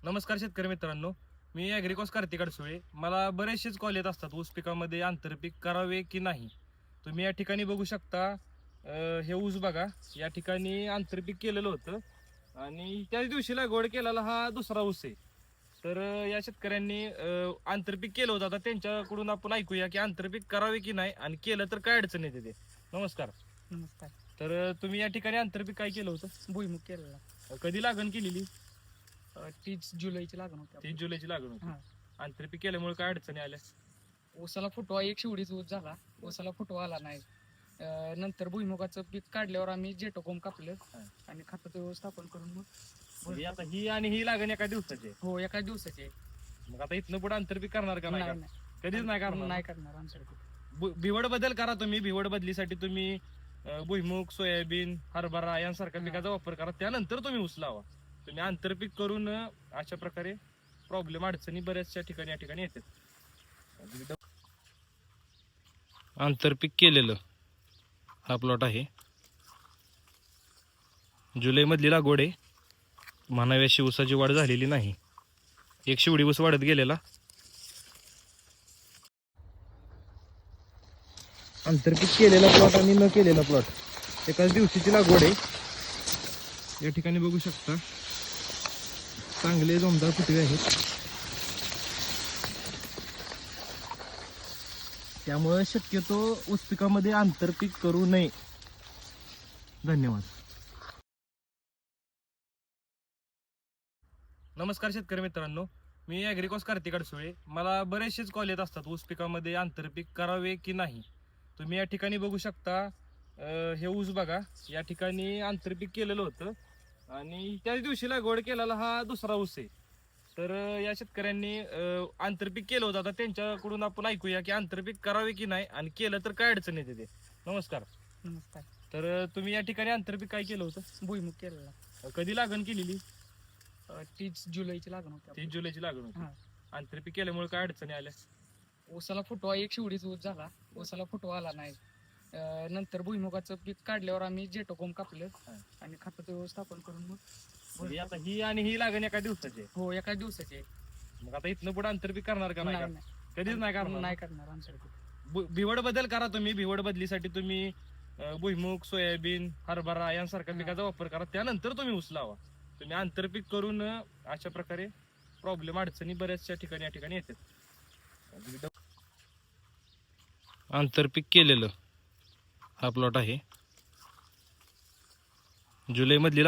नमस्कार शेतकरी मित्रांनो, मी ॲग्रिकॉस कार्तिक अडसुळे. मला बरेचसेच कॉल येत असतात ऊस पिकामध्ये आंतरपीक करावे की नाही. तुम्ही या ठिकाणी बघू शकता, हे ऊस बघा. या ठिकाणी आंतरपीक केलेलं होतं आणि त्याच दिवशी लागवड केलेला हा दुसरा ऊस आहे. तर या शेतकऱ्यांनी आंतरपीक केलं होतं. आता त्यांच्याकडून आपण ऐकूया की आंतरपीक करावे की नाही आणि केलं तर काय अडचण येते ते. नमस्कार. नमस्कार. तर तुम्ही या ठिकाणी आंतरपीक काय केलं होतं? भुईमुग केलेला. कधी लागण केलेली? 30 जुलैची लागण होती 30 आपली. जुलैची लागण होती. हा. आंतरपीक केल्यामुळे काय अडचणी आल्या? ऊसाला फुटवा एक शिवडीच ऊस झाला. ऊसाला फुटवा आला नाही. नंतर भुईमुगाचं पीक काढल्यावर आम्ही जेटोकोम कापलं हा. आणि खताचं व्यवस्थापन करून मग म्हणजे आता ही आणि ही लागण एका दिवसाची आहे. हो एका दिवसाचे. मग आता इथनं पुढे आंतरपीक करणार का नाही नाही का? कधीच नाही करणार. नाही करणार आमच्या. बिवड बदल करा तुम्ही. बिवड बदलीसाठी तुम्ही भुईमुग, सोयाबीन, हरभरा यांसारख्या हा. पिकाचा वापर करा. त्यानंतर तुम्ही ऊस लावा. तुम्ही आंतरपीक करून अशा प्रकारे प्रॉब्लेम अडचणी बऱ्याचशा ठिकाणी या ठिकाणी येतात. आंतरपीक केलेलं हा प्लॉट आहे. जुलै मधली लागवड आहे. म्हणावी अशी ऊसाची वाढ झालेली नाही. एक शिवडी ऊस वाढत गेलेला. आंतरपीक केलेला प्लॉट आणि न केलेला प्लॉट एकाच दिवशीची लागवड आहे. या ठिकाणी बघू शकता चांगले जोमदार फुटवे आहेत. त्यामुळे शक्यतो ऊस पिकामध्ये आंतरपीक करू नये. धन्यवाद. नमस्कार शेतकरी मित्रांनो, मी ॲग्रिकॉस कार्तिक अडसुळे. मला बरेचसेच कॉल येत असतात ऊस पिकामध्ये आंतरपीक करावे की नाही. तुम्ही या ठिकाणी बघू शकता, हे ऊस बघा. या ठिकाणी आंतरपीक केलेलं होतं आणि त्याच दिवशी लागवड केलेला हा दुसरा ऊस आहे. तर या शेतकऱ्यांनी आंतरपीक केलं होतं. आता त्यांच्याकडून आपण ऐकूया की आंतरपीक करावे की नाही आणि केलं तर काय अडचण येते ते. नमस्कार. नमस्कार. तर तुम्ही या ठिकाणी आंतरपीक काय केलं होतं? भुईमुग केलेला. कधी लागण केलेली? 30 जुलैची लागण होती 30 आपली. जुलैची लागण होती. हा. आंतरपीक केल्यामुळे काय अडचणी आल्या? ऊसाला फुटवा एक शिवडीच ऊस झाला. ऊसाला फुटवा आला नाही. नंतर भुईमुगाचं पीक काढल्यावर आम्ही जेटोकोम कापलं हा. आणि खताचं व्यवस्थापन करून मग म्हणजे आता ही आणि ही लागण एका दिवसाची आहे. हो एका दिवसाचे. मग आता इथनं पुढे आंतरपीक करणार का नाही का? नाही कधीच नाही करणार. नाही करणार आमच्या. बिवड बदल करा तुम्ही. बिवड बदलीसाठी तुम्ही भुईमुग, सोयाबीन, हरभरा यांसारख्या हा. पिकाचा वापर करा. त्यानंतर तुम्ही ऊस लावा. तुम्ही आंतरपीक करून अशा प्रकारे प्रॉब्लेम अडचणी बऱ्याचशा ठिकाणी या ठिकाणी येतात. आंतरपीक केलेलं हा प्लॉट आहे. जुलै मधली